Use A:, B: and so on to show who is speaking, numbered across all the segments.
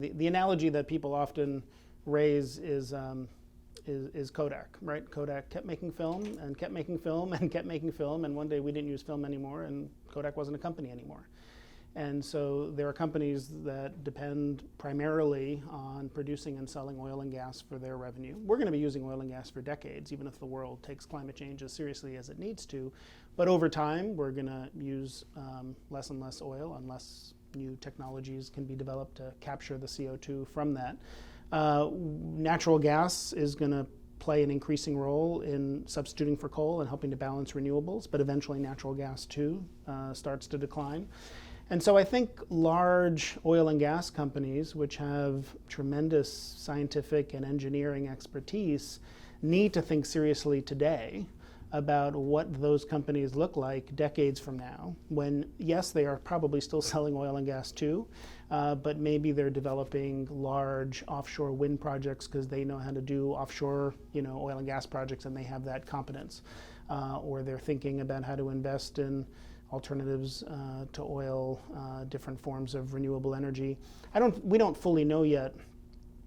A: The analogy that people often raise is Kodak, right? Kodak kept making film and kept making film and kept making film, and one day we didn't use film anymore, and Kodak wasn't a company anymore. And so there are companies that depend primarily on producing and selling oil and gas for their revenue. We're going to be using oil and gas for decades, even if the world takes climate change as seriously as it needs to. But over time, we're going to use less and less oil unless new technologies can be developed to capture the CO2 from that. Natural gas is going to play an increasing role in substituting for coal and helping to balance renewables, but eventually natural gas too starts to decline. And so I think large oil and gas companies, which have tremendous scientific and engineering expertise, need to think seriously today about what those companies look like decades from now, when, yes, they are probably still selling oil and gas too, but maybe they're developing large offshore wind projects because they know how to do offshore, oil and gas projects, and they have that competence. Or they're thinking about how to invest in alternatives to oil, different forms of renewable energy. We don't fully know yet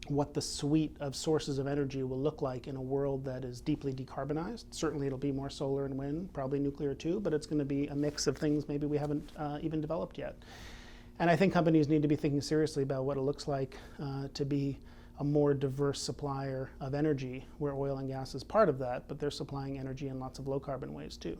A: what the suite of sources of energy will look like in a world that is deeply decarbonized. Certainly it'll be more solar and wind, probably nuclear too, but it's going to be a mix of things maybe we haven't even developed yet. And I think companies need to be thinking seriously about what it looks like to be a more diverse supplier of energy, where oil and gas is part of that, but they're supplying energy in lots of low carbon ways too.